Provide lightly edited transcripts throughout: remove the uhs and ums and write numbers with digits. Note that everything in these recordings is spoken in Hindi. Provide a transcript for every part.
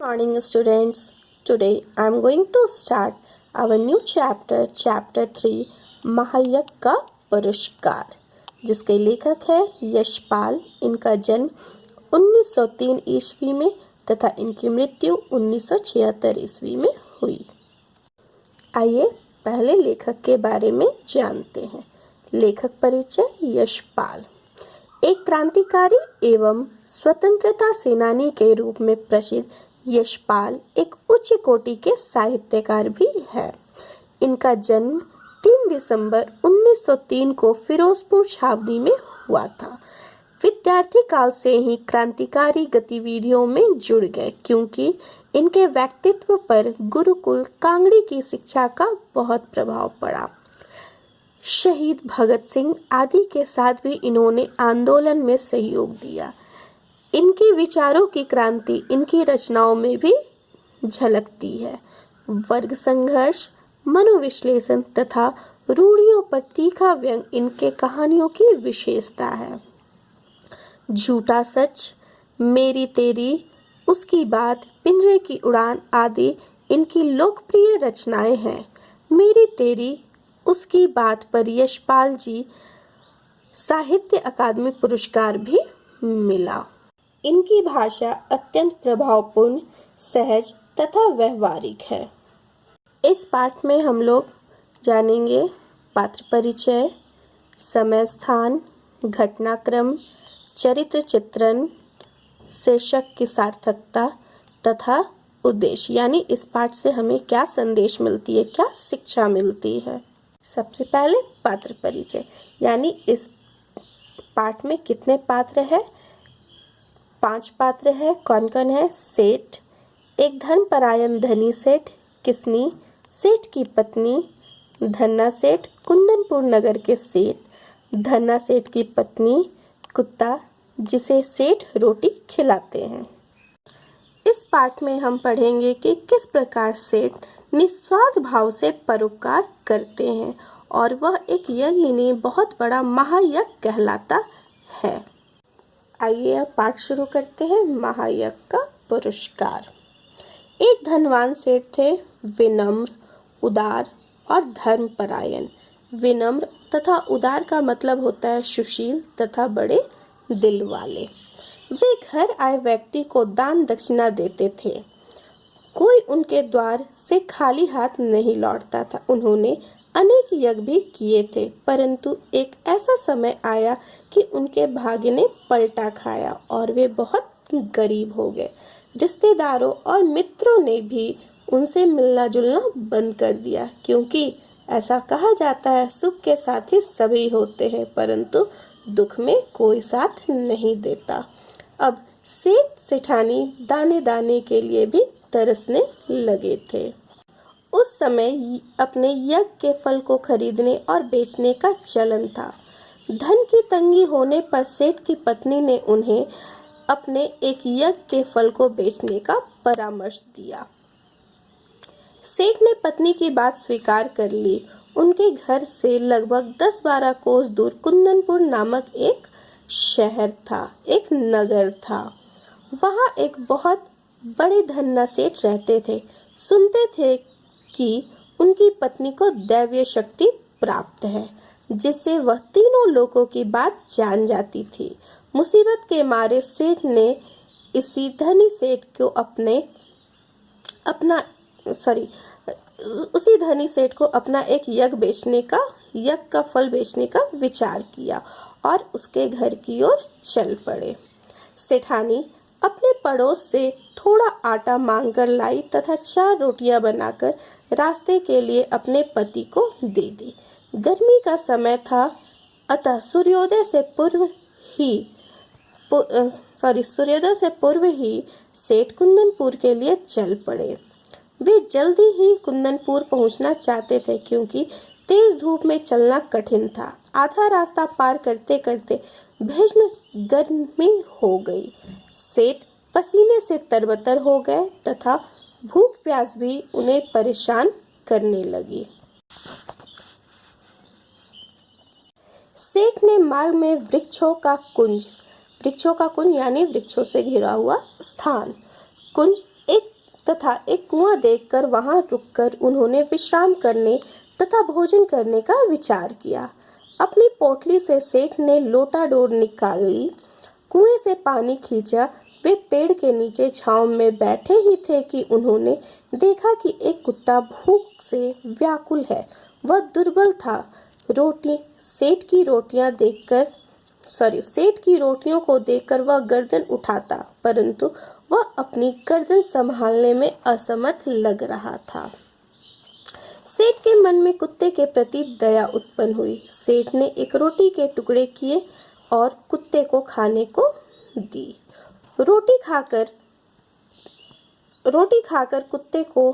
morning, students. Today I am going to start our new chapter, Chapter 3, महायज्ञ का पुरस्कार, जिसके लेखक है यशपाल। इनका जन्म 1903 ईस्वी में तथा इनकी मृत्यु 1976 ईस्वी में हुई। आइए पहले लेखक के बारे में जानते हैं। लेखक परिचय। यशपाल एक क्रांतिकारी एवं स्वतंत्रता सेनानी के रूप में प्रसिद्ध यशपाल एक उच्च कोटि के साहित्यकार भी है। इनका जन्म 3 दिसंबर 1903 को फिरोजपुर छावनी में हुआ था। विद्यार्थी काल से ही क्रांतिकारी गतिविधियों में जुड़ गए, क्योंकि इनके व्यक्तित्व पर गुरुकुल कांगड़ी की शिक्षा का बहुत प्रभाव पड़ा। शहीद भगत सिंह आदि के साथ भी इन्होंने आंदोलन में सहयोग दिया। इनके विचारों की क्रांति इनकी रचनाओं में भी झलकती है। वर्ग संघर्ष, मनोविश्लेषण तथा रूढ़ियों पर तीखा व्यंग इनके कहानियों की विशेषता है। झूठा सच, मेरी तेरी, उसकी बात, पिंजरे की उड़ान आदि इनकी लोकप्रिय रचनाएं हैं। मेरी तेरी, उसकी बात पर यशपाल जी साहित्य अकादमी पुरस्कार भी मिला। इनकी भाषा अत्यंत प्रभावपूर्ण, सहज तथा व्यवहारिक है। इस पाठ में हम लोग जानेंगे पात्र परिचय, समय स्थान, घटनाक्रम, चरित्र चित्रण, शीर्षक की सार्थकता तथा उद्देश्य, यानी इस पाठ से हमें क्या संदेश मिलती है, क्या शिक्षा मिलती है। सबसे पहले पात्र परिचय, यानी इस पाठ में कितने पात्र हैं? 5 पात्र है। कौन कौन है? सेठ, एक धर्मपरायण धनी सेठ, किसनी, सेठ की पत्नी, धन्ना सेठ, कुंदनपुर नगर के सेठ, धन्ना सेठ की पत्नी, कुत्ता जिसे सेठ रोटी खिलाते हैं। इस पाठ में हम पढ़ेंगे कि किस प्रकार सेठ निस्वार्थ भाव से परोपकार करते हैं और वह एक यज्ञ बहुत बड़ा महायज्ञ कहलाता है। आइए अब पाठ शुरू करते हैं। महायज्ञ का पुरस्कार। एक धनवान सेठ थे, विनम्र, उदार और धर्मपरायण। विनम्र तथा उदार का मतलब होता है सुशील तथा बड़े दिल वाले। वे घर आए व्यक्ति को दान दक्षिणा देते थे। कोई उनके द्वार से खाली हाथ नहीं लौटता था। उन्होंने अनेक यज्ञ भी किए थे, परंतु एक ऐसा समय आया कि उनके भाग्य ने पलटा खाया और वे बहुत गरीब हो गए। रिश्तेदारों और मित्रों ने भी उनसे मिलना जुलना बंद कर दिया, क्योंकि ऐसा कहा जाता है सुख के साथी सभी होते हैं, परंतु दुख में कोई साथ नहीं देता। अब सेठ सेठानी दाने दाने के लिए भी तरसने लगे थे। उस समय अपने यज्ञ के फल को खरीदने और बेचने का चलन था। धन की तंगी होने पर सेठ की पत्नी ने उन्हें अपने एक यज्ञ के फल को बेचने का परामर्श दिया। सेठ ने पत्नी की बात स्वीकार कर ली। उनके घर से लगभग 10-12 कोस दूर कुंदनपुर नामक एक शहर था, एक नगर था। वहाँ एक बहुत बड़े धन्ना सेठ रहते थे। सुनते थे कि उनकी पत्नी को दैवीय शक्ति प्राप्त है, जिससे वह तीनों लोगों की बात जान जाती थी। मुसीबत के मारे सेठ ने इसी धनी सेठ को उसी धनी सेठ को अपना एक यज्ञ का फल बेचने का विचार किया और उसके घर की ओर चल पड़े। सेठानी अपने पड़ोस से थोड़ा आटा मांगकर लाई तथा 4 रोटियां बनाकर रास्ते के लिए अपने पति को दे दी। गर्मी का समय था, अतः सूर्योदय से पूर्व ही सेठ कुंदनपुर के लिए चल पड़े। वे जल्दी ही कुंदनपुर पहुंचना चाहते थे, क्योंकि तेज धूप में चलना कठिन था। आधा रास्ता पार करते करते भीषण गर्मी हो गई। सेठ पसीने से तरबतर हो गए तथा भूख प्यास भी उन्हें परेशान करने लगी। सेठ ने मार्ग में वृक्षों का कुंज यानी वृक्षों से घिरा हुआ स्थान, कुंज एक तथा एक कुआं देखकर वहां रुककर उन्होंने विश्राम करने तथा भोजन करने का विचार किया। अपनी पोटली से सेठ ने लोटा डोर निकाल ली, कुएं से पानी खींचा। वे पेड़ के नीचे छांव में बैठे ही थे कि उन्होंने देखा कि एक कुत्ता भूख से व्याकुल है। वह दुर्बल था। सेठ की रोटियों को देखकर वह गर्दन उठाता, परंतु वह अपनी गर्दन संभालने में असमर्थ लग रहा था। सेठ के मन में कुत्ते के प्रति दया उत्पन्न हुई। सेठ ने एक रोटी के टुकड़े किए और कुत्ते को खाने को दी। रोटी खाकर कुत्ते को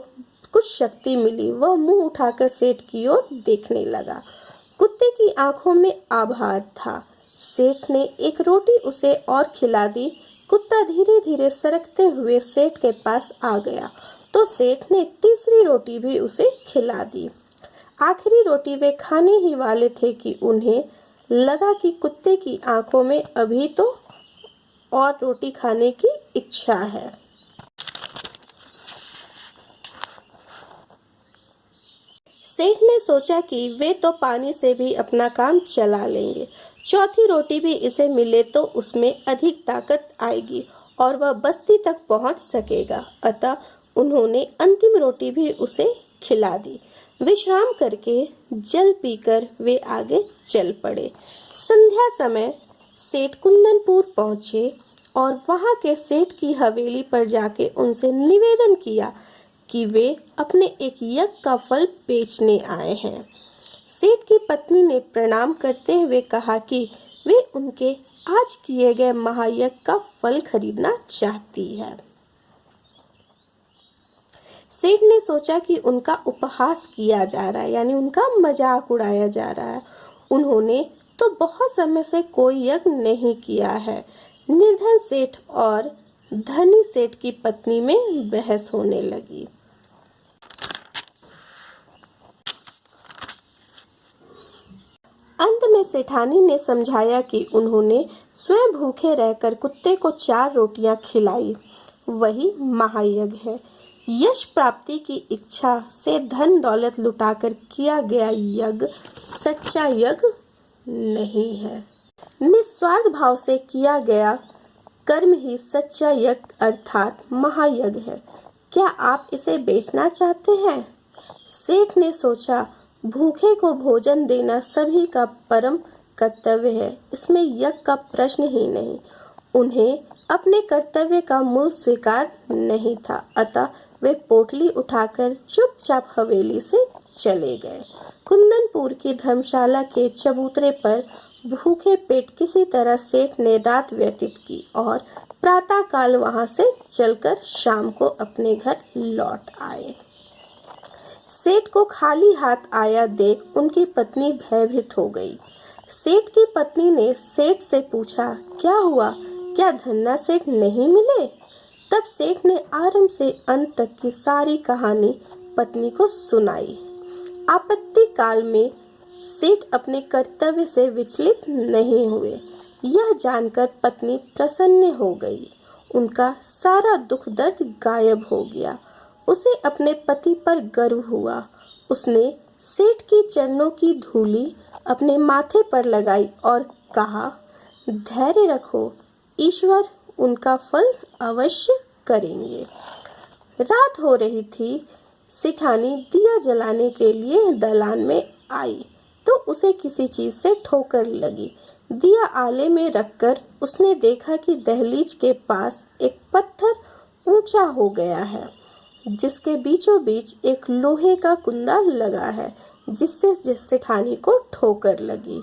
कुछ शक्ति मिली। वह मुंह उठाकर सेठ की ओर देखने लगा। कुत्ते की आंखों में आभार था। सेठ ने एक रोटी उसे और खिला दी। कुत्ता धीरे धीरे सरकते हुए सेठ के पास आ गया तो सेठ ने तीसरी रोटी भी उसे खिला दी। आखिरी रोटी वे खाने ही वाले थे कि उन्हें लगा कि कुत्ते की आंखों में अभी तो और रोटी खाने की इच्छा है। सेठ ने सोचा कि वे तो पानी से भी अपना काम चला लेंगे, चौथी रोटी भी इसे मिले तो उसमें अधिक ताकत आएगी और वह बस्ती तक पहुंच सकेगा। अतः उन्होंने अंतिम रोटी भी उसे खिला दी। विश्राम करके जल पीकर वे आगे चल पड़े। संध्या समय सेठ कुंदनपुर पहुंचे और वहां के सेठ की हवेली पर जाके उनसे निवेदन किया कि वे अपने एक यज्ञ का फल बेचने आए हैं। सेठ की पत्नी ने प्रणाम करते हुए कहा कि वे उनके आज किए गए महायज्ञ का फल खरीदना चाहती है। सेठ ने सोचा कि उनका उपहास किया जा रहा है, यानी उनका मजाक उड़ाया जा रहा है। उन्होंने तो बहुत समय से कोई यज्ञ नहीं किया है। निर्धन सेठ और धनी सेठ की पत्नी में बहस होने लगी। अंत में सेठानी ने समझाया कि उन्होंने स्वयं भूखे रहकर कुत्ते को 4 रोटियां खिलाई, वही महायज्ञ है। यश प्राप्ति की इच्छा से धन दौलत लुटाकर किया गया यज्ञ सच्चा यज्ञ नहीं है। निस्वार्थ भाव से किया गया कर्म ही सच्चा यज्ञ अर्थात महायज्ञ है। क्या आप इसे बेचना चाहते हैं? सेठ ने सोचा, भूखे को भोजन देना सभी का परम कर्तव्य है, इसमें यज्ञ का प्रश्न ही नहीं। उन्हें अपने कर्तव्य का मूल स्वीकार नहीं था, अतः वे पोटली उठाकर चुपचाप हवेली से चले गए। कुंदनपुर की धर्मशाला के चबूतरे पर भूखे पेट किसी तरह सेठ ने रात व्यतीत की और प्रातः काल वहां से चलकर शाम को अपने घर लौट आए। सेठ को खाली हाथ आया देख उनकी पत्नी भयभीत हो गई। सेठ की पत्नी ने सेठ से पूछा, क्या हुआ? क्या धन्ना सेठ नहीं मिले? तब सेठ ने आरंभ से अंत तक की सारी कहानी पत्नी को सुनाई। आपत्ति काल में सेठ अपने कर्तव्य से विचलित नहीं हुए। यह जानकर पत्नी प्रसन्न हो गई। उनका सारा दुख दर्द गायब हो गया। उसे अपने पति पर गर्व हुआ। उसने सेठ की चरणों की धूली अपने माथे पर लगाई और कहा, धैर्य रखो, ईश्वर उनका फल अवश्य करेंगे। रात हो रही थी। सेठानी दिया जलाने के लिए दलान में आई तो उसे किसी चीज से ठोकर लगी। दिया आले में रखकर उसने देखा कि दहलीज के पास एक पत्थर ऊंचा हो गया है, जिसके बीचों बीच एक लोहे का कुंदा लगा है, जिससे सेठानी को ठोकर लगी।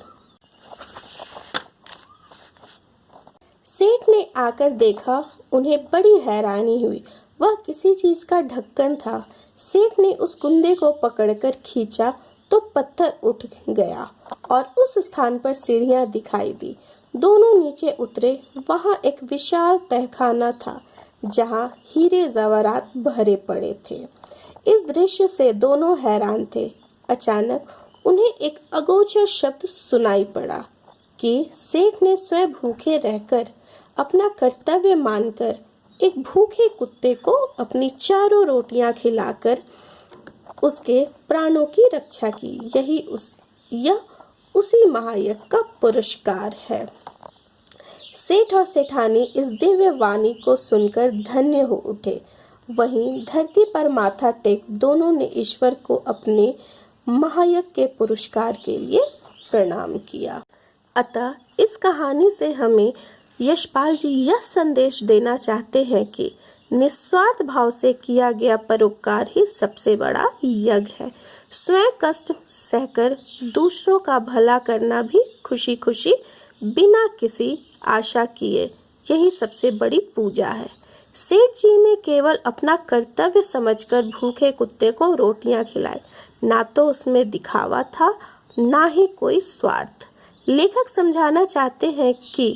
सेठ ने आकर देखा, उन्हें बड़ी हैरानी हुई। वह किसी चीज का ढक्कन था। सेठ ने उस कुंदे को पकड़कर खींचा तो पत्थर उठ गया और उस स्थान पर सीढ़ियां दिखाई दी। दोनों नीचे उतरे। वहां एक विशाल तहखाना था जहां हीरे जवाहरात भरे पड़े थे। इस दृश्य से दोनों हैरान थे। अचानक उन्हें एक अगोचर शब्द सुनाई पड़ा कि सेठ ने स्वयं भूखे रहकर अपना कर्तव्य मानकर एक भूखे कुत्ते को अपनी चारों रोटियां खिलाकर उसके प्राणों की रक्षा की। यह उसी महायज्ञ का पुरस्कार है। सेठ और सेठानी इस दिव्य वाणी को सुनकर धन्य हो उठे। वहीं धरती पर माथा टेक दोनों ने ईश्वर को अपने महायज्ञ के पुरस्कार के लिए प्रणाम किया। अतः इस कहानी से हमें यशपाल जी यह संदेश देना चाहते हैं कि निस्वार्थ भाव से किया गया परोपकार ही सबसे बड़ा यज्ञ है। स्वयं कष्ट सहकर दूसरों का भला करना भी खुशी खुशी बिना किसी आशा किए, यही सबसे बड़ी पूजा है। सेठ जी ने केवल अपना कर्तव्य समझकर भूखे कुत्ते को रोटियां खिलाई, ना तो उसमें दिखावा था ना ही कोई स्वार्थ। लेखक समझाना चाहते हैं कि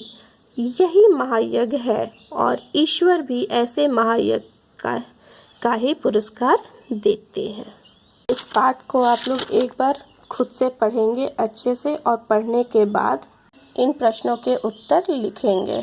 यही महायज्ञ है और ईश्वर भी ऐसे महायज्ञ का ही पुरस्कार देते हैं। इस पाठ को आप लोग एक बार खुद से पढ़ेंगे अच्छे से और पढ़ने के बाद इन प्रश्नों के उत्तर लिखेंगे।